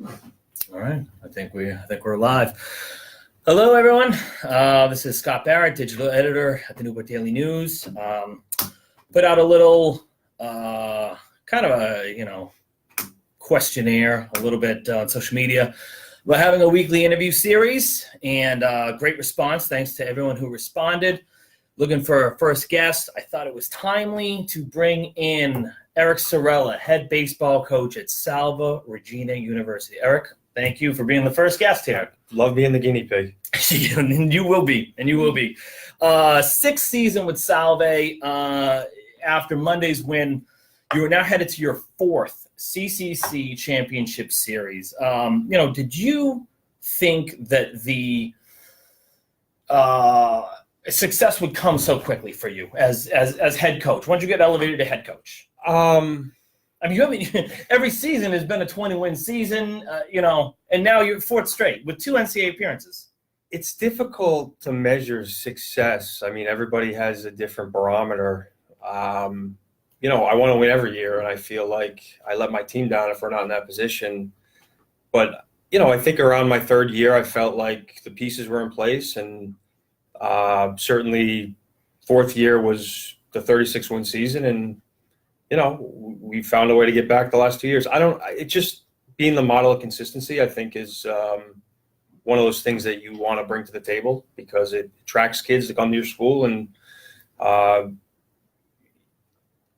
All right, I think we're live. Hello, everyone. This is Scott Barrett, digital editor at the Newport Daily News. Put out a little kind of a questionnaire a little bit on social media. We're having a weekly interview series, and great response. Thanks to everyone who responded. Looking for our first guest. I thought it was timely to bring in Eric Cirella, head baseball coach at Salve Regina University. Eric, thank you for being the first guest here. Love being the guinea pig. And you will be. Sixth season with Salve. After Monday's win, you are now headed to your fourth CCC Championship Series. Did you think that the success would come so quickly for you as head coach? When did you get elevated to head coach? Every season has been a 20-win season, and now you're fourth straight with 2 NCAA appearances. It's difficult to measure success. I mean, everybody has a different barometer. I want to win every year, and I feel like I let my team down if we're not in that position. But, I think around my third year, I felt like the pieces were in place, and certainly fourth year was the 36-win season, and we found a way to get back the last 2 years. It just being the model of consistency, I think, is one of those things that you want to bring to the table because it attracts kids to come to your school, and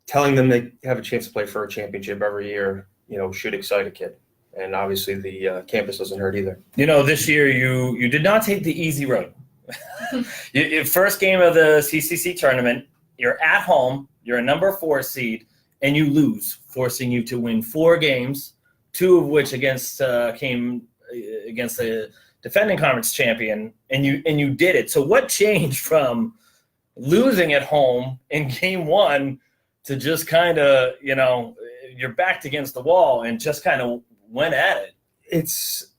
telling them they have a chance to play for a championship every year, should excite a kid. And obviously the campus doesn't hurt either. This year you did not take the easy road. Your first game of the CCC tournament, you're at home, you're a number 4 seed, and you lose, forcing you to win 4 games, 2 of which came against the defending conference champion, and you did it. So what changed from losing at home in game 1 to just kind of, you're backed against the wall and just kind of went at it? It's,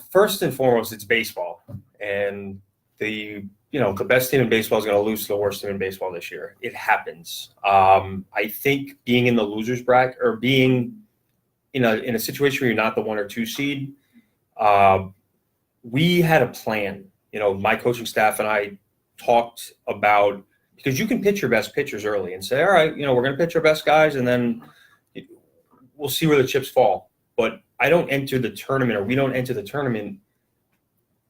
first and foremost, it's baseball. And the best team in baseball is going to lose to the worst team in baseball this year. It happens. I think being in the loser's bracket or being in a situation where you're not the 1 or 2 seed, we had a plan. My coaching staff and I talked about, because you can pitch your best pitchers early and say, all right, we're going to pitch our best guys, and then we'll see where the chips fall. But I don't enter the tournament, or we don't enter the tournament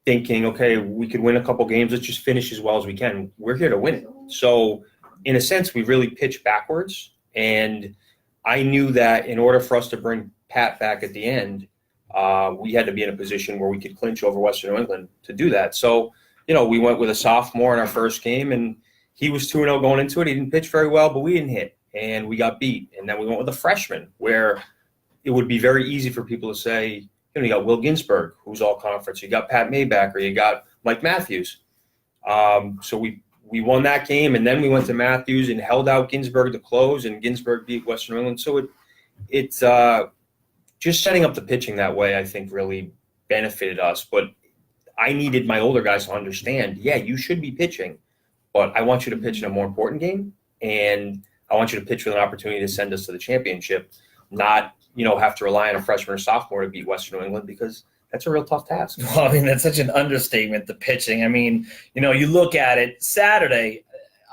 thinking, okay, we could win a couple games. Let's just finish as well as we can. We're here to win it. So in a sense, we really pitched backwards. And I knew that in order for us to bring Pat back at the end, we had to be in a position where we could clinch over Western New England to do that. So, we went with a sophomore in our first game, and he was 2-0 going into it. He didn't pitch very well, but we didn't hit, and we got beat. And then we went with a freshman, where it would be very easy for people to say, you got Will Ginsburg, who's all conference. You got Pat Maybacker. You got Mike Matthews. So we won that game, and then we went to Matthews and held out Ginsburg to close, and Ginsburg beat Western New England. So it's just setting up the pitching that way, I think, really benefited us. But I needed my older guys to understand, you should be pitching, but I want you to pitch in a more important game, and I want you to pitch with an opportunity to send us to the championship, not have to rely on a freshman or sophomore to beat Western New England, because that's a real tough task. Well, that's such an understatement, the pitching. You look at it, Saturday,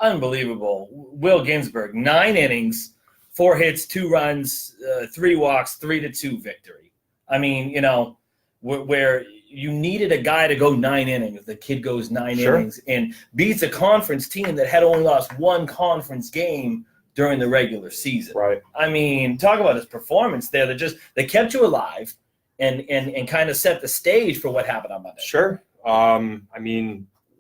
unbelievable. Will Ginsburg, 9 innings, 4 hits, 2 runs, 3 walks, 3-2 victory. Where you needed a guy to go 9 innings. The kid goes 9 innings and beats a conference team that had only lost 1 conference game during the regular season. Right. Talk about his performance there. They kept you alive and kind of set the stage for what happened on Monday. Sure.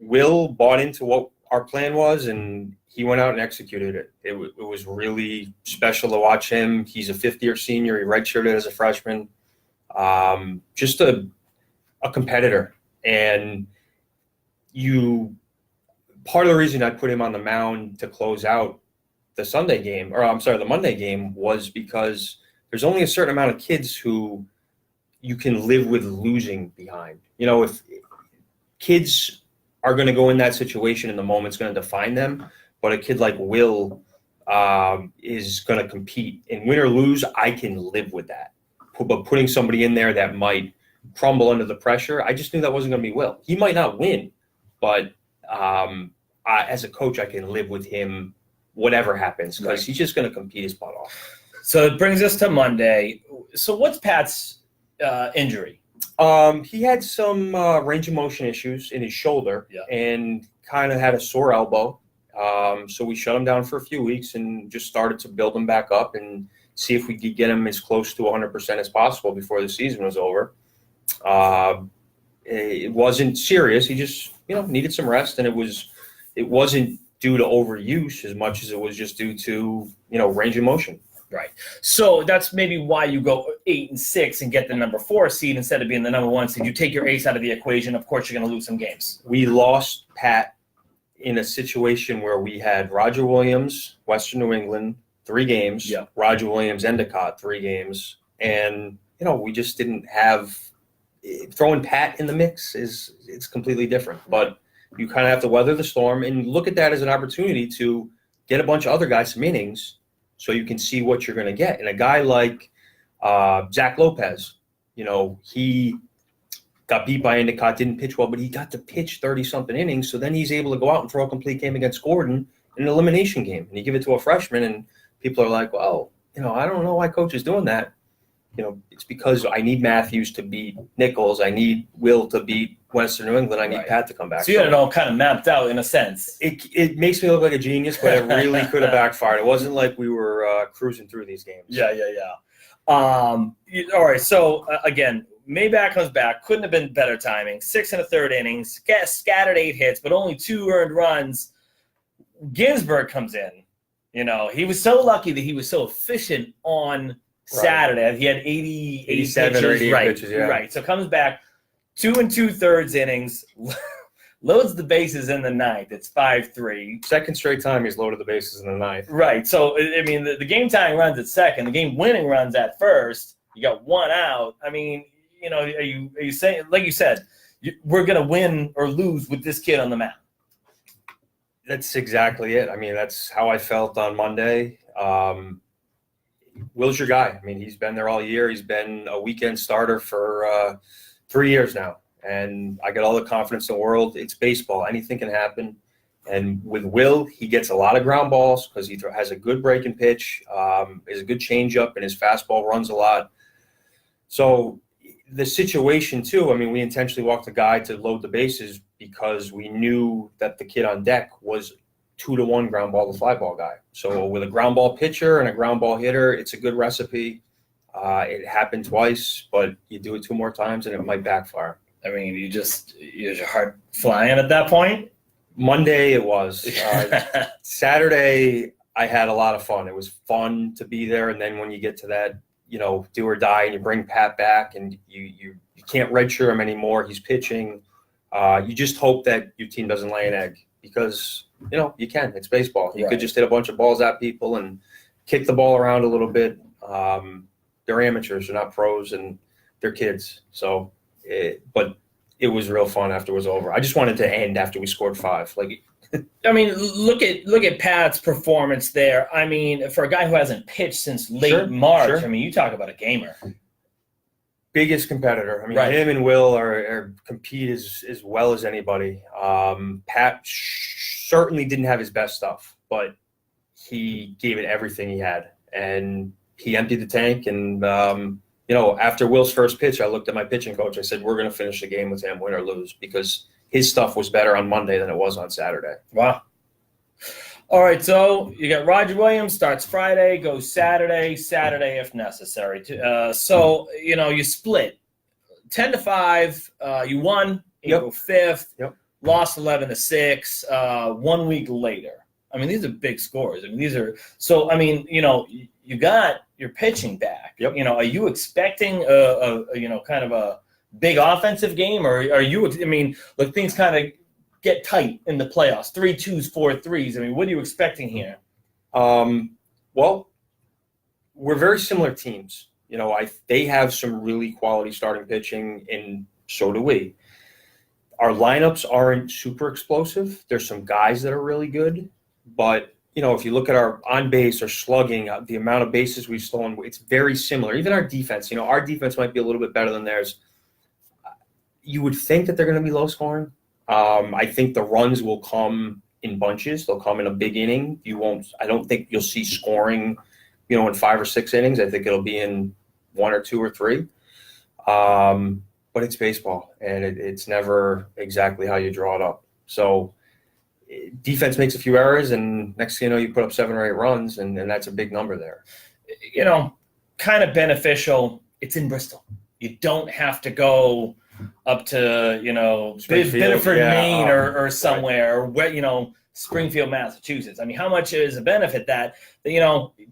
Will bought into what our plan was, and he went out and executed it. It was really special to watch him. He's a 5th-year senior. He redshirted as a freshman. Just a competitor. And part of the reason I put him on the mound to close out the Monday game was because there's only a certain amount of kids who you can live with losing behind. If kids are going to go in that situation and the moment's going to define them, but a kid like Will is going to compete. And win or lose, I can live with that. but putting somebody in there that might crumble under the pressure, I just knew that wasn't going to be Will. He might not win, but as a coach, I can live with him whatever happens because he's just going to compete his butt off. So it brings us to Monday. So what's Pat's injury? He had some range of motion issues in his shoulder and kind of had a sore elbow. So we shut him down for a few weeks and just started to build him back up and see if we could get him as close to 100% as possible before the season was over. It wasn't serious. He just, needed some rest, and it wasn't due to overuse as much as it was just due to, range of motion. Right. So that's maybe why you go 8-6 and get the number 4 seed instead of being the number 1 seed. You take your ace out of the equation. Of course, you're going to lose some games. We lost Pat in a situation where we had Roger Williams, Western New England, 3 games. Yeah. Roger Williams, Endicott, 3 games. And, we just didn't have – throwing Pat in the mix it's completely different. But you kind of have to weather the storm and look at that as an opportunity to get a bunch of other guys some innings so you can see what you're going to get. And a guy like Zach Lopez, he got beat by Endicott, didn't pitch well, but he got to pitch 30-something innings. So then he's able to go out and throw a complete game against Gordon in an elimination game. And you give it to a freshman, and people are like, well, I don't know why coach is doing that. It's because I need Matthews to beat Nichols. I need Will to beat Western New England. I need Pat to come back. So you had it all kind of mapped out in a sense. It makes me look like a genius, but it really could have backfired. It wasn't like we were cruising through these games. Yeah. All right. So, again, Maybach comes back. Couldn't have been better timing. 6 1/3 innings. Scattered 8 hits, but only 2 earned runs. Ginsburg comes in. He was so lucky that he was so efficient on Saturday. He had 87 pitches, or 88 pitches, yeah. Right. So comes back 2 2/3 innings, loads the bases in the 9th. It's 5-3. Second straight time he's loaded the bases in the 9th. Right. So the game tying runs at second, the game winning runs at first. You got 1 out. Are you saying, like you said, we're gonna win or lose with this kid on the mound? That's exactly it. That's how I felt on Monday. Will's your guy. He's been there all year. He's been a weekend starter for 3 years now. And I got all the confidence in the world. It's baseball. Anything can happen. And with Will, he gets a lot of ground balls because he has a good breaking pitch, is a good changeup, and his fastball runs a lot. So the situation, too, we intentionally walked the guy to load the bases because we knew that the kid on deck was 2-to-1 ground ball to fly ball guy. So with a ground ball pitcher and a ground ball hitter, it's a good recipe. It happened twice, but you do it 2 more times and it might backfire. Your heart flying at that point? Monday it was. Saturday I had a lot of fun. It was fun to be there. And then when you get to that, do or die, and you bring Pat back and you can't redshirt him anymore. He's pitching. You just hope that your team doesn't lay an egg because, you can. It's baseball. You could just hit a bunch of balls at people and kick the ball around a little bit. They're amateurs. They're not pros, and they're kids. So, but it was real fun after it was over. I just wanted to end after we scored 5. Look at Pat's performance there. For a guy who hasn't pitched since late March, sure. You talk about a gamer. Biggest competitor. Him and Will are compete as well as anybody. Pat certainly didn't have his best stuff, but he gave it everything he had, and he emptied the tank. And after Will's first pitch, I looked at my pitching coach. I said, "We're going to finish the game with him, win or lose," because his stuff was better on Monday than it was on Saturday. Wow. All right, so you got Roger Williams, starts Friday, goes Saturday if necessary. So, you split 10-5. You won April 5th, lost 11-6 1 week later. These are big scores. These are – so, you got your pitching back. Yep. Are you expecting kind of a big offensive game, or are you – things kind of get tight in the playoffs, 3-2s, 4-3s. What are you expecting here? Well, we're very similar teams. They have some really quality starting pitching, and so do we. Our lineups aren't super explosive. There's some guys that are really good, but if you look at our on base or slugging, the amount of bases we've stolen, it's very similar. Even our defense, our defense might be a little bit better than theirs. You would think that they're going to be low scoring. I think the runs will come in bunches. They'll come in a big inning. I don't think you'll see scoring, in 5 or 6 innings. I think it'll be in 1 or 2 or 3. But it's baseball, and it's never exactly how you draw it up. So defense makes a few errors, and next thing you know, you put up 7 or 8 runs, and that's a big number there. Kind of beneficial. It's in Bristol. You don't have to go up to, Biddeford, Maine or somewhere, right. Where, Springfield, Massachusetts. I mean, how much is a benefit that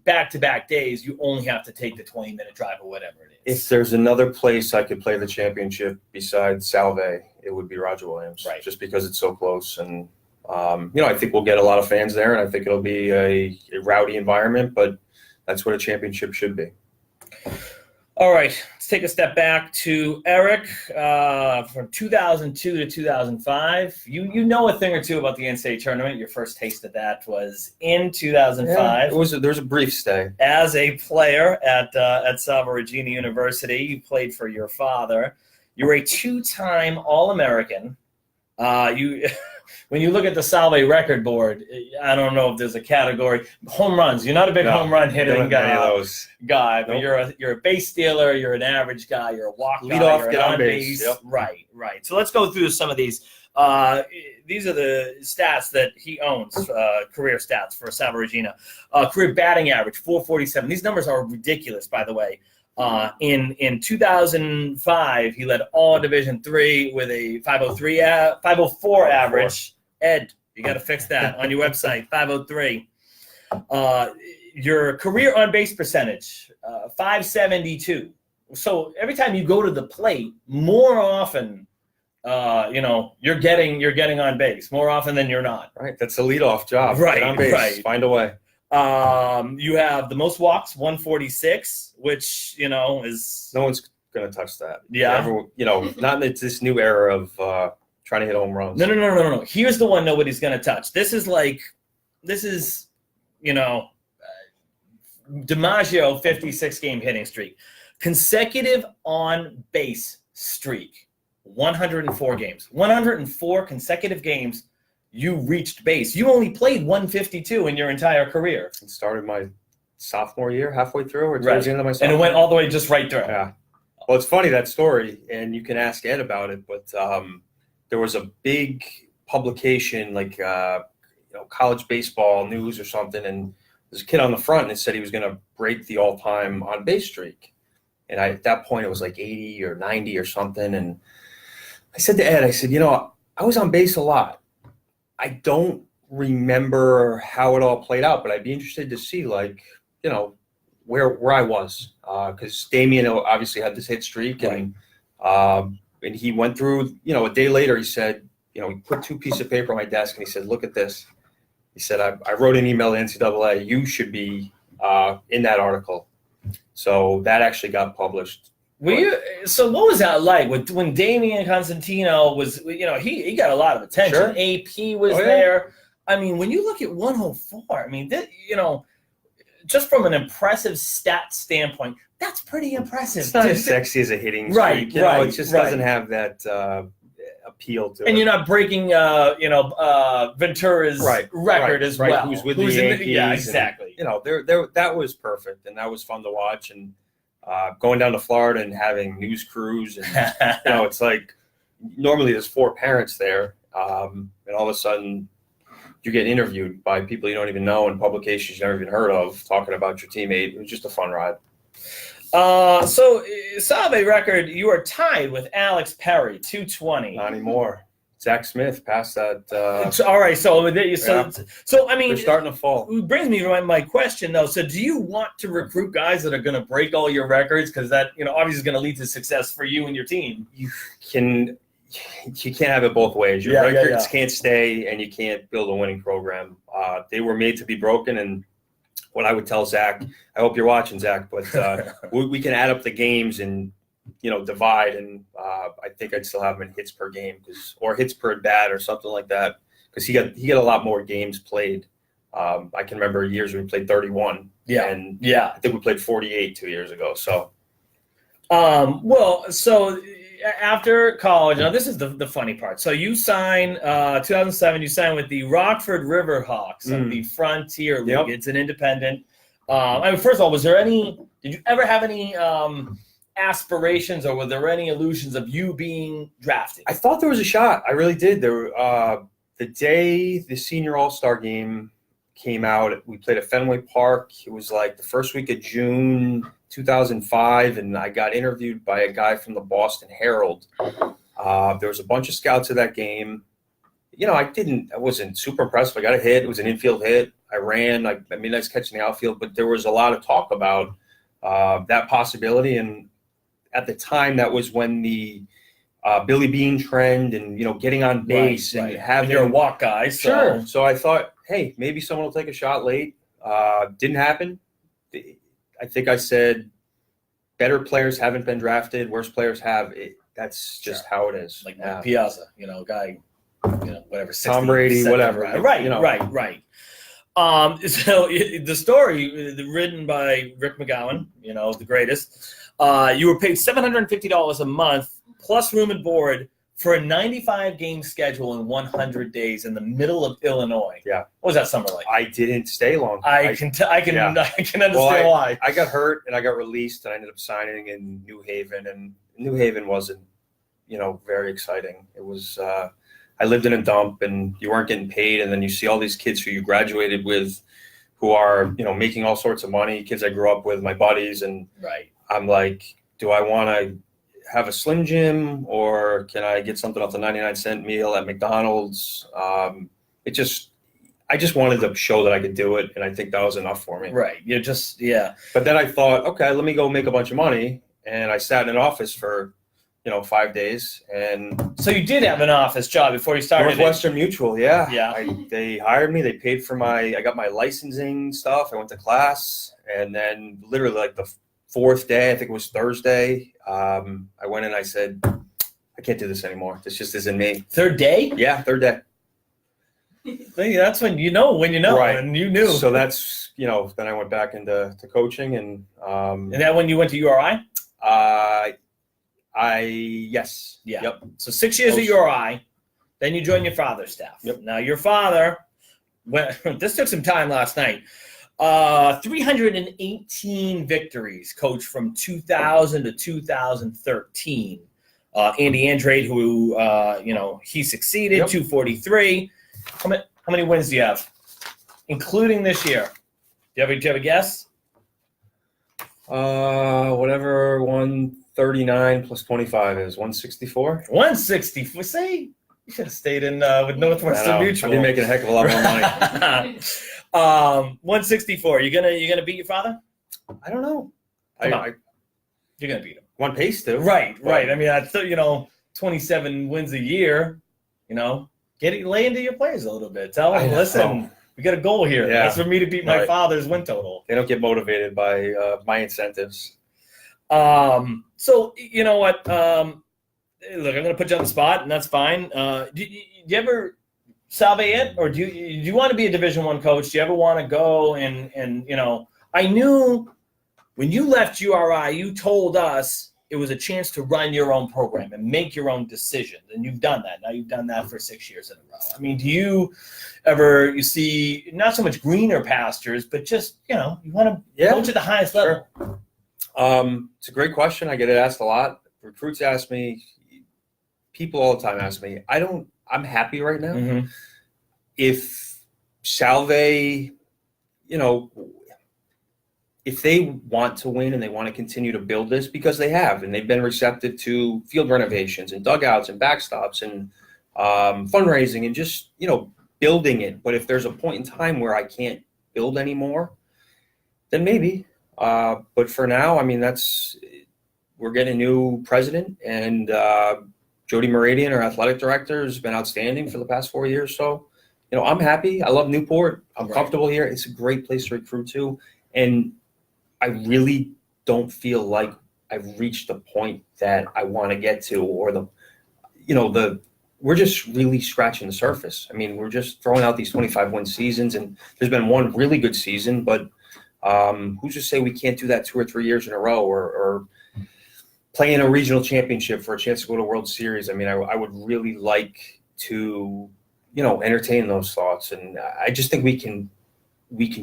back-to-back days, you only have to take the 20-minute drive or whatever it is. If there's another place I could play the championship besides Salve, it would be Roger Williams, right? Just because it's so close. And, I think we'll get a lot of fans there, and I think it'll be a rowdy environment, but that's what a championship should be. All right, let's take a step back to Eric from 2002 to 2005. You know a thing or two about the NCAA tournament. Your first taste of that was in 2005. Yeah, there was a brief stay. As a player at Salve Regina University, you played for your father. You were a 2-time All-American. When you look at the Salve record board, I don't know if there's a category. Home runs. You're not a big home run hitting guy, but nope. you're a base stealer. You're an average guy. You're a walk Lead guy. off, You're get an on base. base. Yep. Right. So let's go through some of these. These are the stats that he owns, career stats for Salve Regina. Career batting average, 447. These numbers are ridiculous, by the way. In 2005, he led all Division III with a 504 average. Ed, you got to fix that on your website, 503. Your career on base percentage, 572. So every time you go to the plate, more often, you're getting on base more often than you're not. Right, that's the leadoff job. Right, get on base, right. Find a way. You have the most walks, 146, which is no one's gonna touch that. Yeah, not in this new era of trying to hit home runs. No. Here's the one nobody's gonna touch. This is DiMaggio 56-game hitting streak, consecutive on base streak, 104 games, 104 consecutive games. You reached base. You only played 152 in your entire career. It started my sophomore year, halfway through, or towards the end of my sophomore year. And it went all the way just right through. Yeah. Well, it's funny, that story, and you can ask Ed about it, but there was a big publication, like college baseball news or something, and there's a kid on the front, and it said he was going to break the all-time on-base streak. And at that point, it was like 80 or 90 or something. And I said to Ed, I said, I was on base a lot. I don't remember how it all played out, but I'd be interested to see, where I was, because Damien obviously had this hit streak, and he went through. A day later, he said, he put 2 pieces of paper on my desk, and he said, "Look at this." He said, "I wrote an email to NCAA. You should be in that article." So that actually got published. So what was that like when Damian Constantino was, he got a lot of attention. Sure. AP was there. I mean, when you look at 104, I mean, just from an impressive stat standpoint, that's pretty impressive. It's not as sexy as a hitting streak. It just doesn't have that appeal to it. And you're not breaking, Ventura's record as well. Who's with the Yankees. Yeah, exactly. And, that was perfect, and that was fun to watch. And going down to Florida and having news crews, and it's like normally there's 4 parents there, and all of a sudden you get interviewed by people you don't even know in publications you've never even heard of, talking about your teammate. It was just a fun ride. So Salve record, you are tied with Alex Perry, 220. Not anymore. Zach Smith passed that. All right, so I mean, they're starting to fall. It brings me to my question, though. So, do you want to recruit guys that are going to break all your records? Because that, obviously, is going to lead to success for you and your team. You can't have it both ways. Your records can't stay, and you can't build a winning program. They were made to be broken, and what I would tell Zach, I hope you're watching, Zach, but we can add up the games and divide, and I think I'd still have him in hits per game, or hits per at bat or something like that, because he got a lot more games played I can remember years when we played 31. Yeah. And Yeah. I think we played 48 2 years ago. So, Well, so after college, now this is the funny part. So you sign 2007. You sign with the Rockford Riverhawks of the Frontier League. Yep. It's an independent. I mean, first of all, did you ever have any aspirations, or were there any illusions of you being drafted? I thought there was a shot. I really did. The day the senior all-star game came out, we played at Fenway Park. It was like the first week of June 2005, and I got interviewed by a guy from the Boston Herald. There was a bunch of scouts at that game. You know, I wasn't super impressed. I got a hit. It was an infield hit. I ran. I made a nice catch in the outfield, but there was a lot of talk about that possibility. And at the time, that was when the Billy Bean trend and, you know, getting on base and having. You're a walk guy. So. Sure. So I thought, hey, maybe someone will take a shot late. Didn't happen. I think I said better players haven't been drafted. Worse players have. That's just how it is. Like Piazza, you know, guy, you know, whatever. 60, Tom Brady, whatever. Right, you know. right. So the story written by Rick McGowan, you know, the greatest. You were paid $750 a month plus room and board for a 95-game schedule in 100 days in the middle of Illinois. Yeah. What was that summer like? I didn't stay long. I can understand why. I got hurt and I got released, and I ended up signing in New Haven, and New Haven wasn't, you know, very exciting. It was I lived in a dump, and you weren't getting paid, and then you see all these kids who you graduated with who are, you know, making all sorts of money, kids I grew up with, my buddies, and I'm like, do I want to have a Slim Jim, or can I get something off the 99-cent meal at McDonald's? I just wanted to show that I could do it, and I think that was enough for me. Right. But then I thought, okay, let me go make a bunch of money, and I sat in an office for, you know, 5 days. And so you did have an office job before you started. Northwestern Mutual, yeah. Yeah. They hired me. They paid for I got my licensing stuff. I went to class, and then literally like the fourth day, I think it was Thursday, I went in, I said, I can't do this anymore. This just isn't me. Third day? Yeah, third day. That's when you know, right. And you knew. So that's, you know, then I went back into coaching. And that when you went to URI? Yes. Yeah. Yep. So 6 years at URI, then you joined your father's staff. Yep. Now your father, this took some time last night. 318 victories, coach, from 2000 to 2013. Andy Andrade, who you know, he succeeded. 243. How many wins do you have, including this year? Do you have a guess? Whatever 139 plus 25 is 164. 164. See, you should have stayed in with Northwestern Mutual. I'd be making a heck of a lot more money. 164. You gonna beat your father? I don't know. You're gonna beat him. Want pace to. Right. I mean, I thought, you know, 27 wins a year. You know, lay into your players a little bit. Tell them, listen, we got a goal here. Yeah. That's for me to beat my father's win total. They don't get motivated by my incentives. So you know what? Look, I'm gonna put you on the spot, and that's fine. Do you ever Salve it, or do you want to be a Division I coach? Do you ever want to go and you know? I knew when you left URI, you told us it was a chance to run your own program and make your own decisions, and you've done that. Now you've done that for 6 years in a row. I mean, do you ever see not so much greener pastures, but just, you know, you want to coach at the highest level? It's a great question. I get it asked a lot. Recruits ask me, people all the time ask me. I'm happy right now. Mm-hmm. If Salve, you know, if they want to win and they want to continue to build this, because they have, and they've been receptive to field renovations and dugouts and backstops and fundraising and just, you know, building it. But if there's a point in time where I can't build anymore, then maybe. But for now, I mean, we're getting a new president, and Jody Meridian, our athletic director, has been outstanding for the past 4 years. So, you know, I'm happy. I love Newport. I'm comfortable here. It's a great place to recruit to. And I really don't feel like I've reached the point that I want to get to, or the we're just really scratching the surface. I mean, we're just throwing out these 25-win seasons, and there's been one really good season, but who's to say we can't do that 2 or 3 years in a row, or play in a regional championship for a chance to go to a World Series? I mean, I would really like to, entertain those thoughts, and I just think we can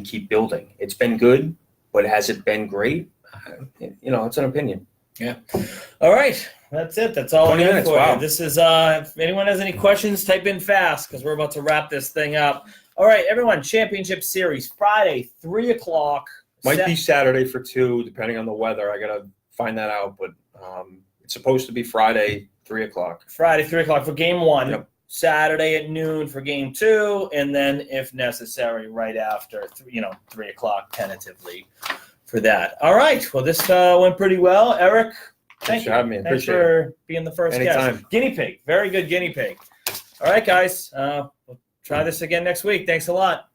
keep building. It's been good, but has it been great? It's an opinion. Yeah. All right. That's it. That's all 20 I have minutes, for wow. you. This is, if anyone has any questions, type in fast because we're about to wrap this thing up. All right, everyone, Championship Series, Friday, 3 o'clock. Might be Saturday for 2, depending on the weather. I got to find that out, but it's supposed to be Friday, 3 o'clock. Friday, 3 o'clock for Game 1. Yep. Saturday at noon for Game 2, and then, if necessary, right after, 3 o'clock tentatively for that. All right. Well, this went pretty well. Eric, Thanks for having me. Thanks Appreciate for being the first Anytime. guest. Guinea pig. Very good guinea pig. All right, guys. We'll try this again next week. Thanks a lot.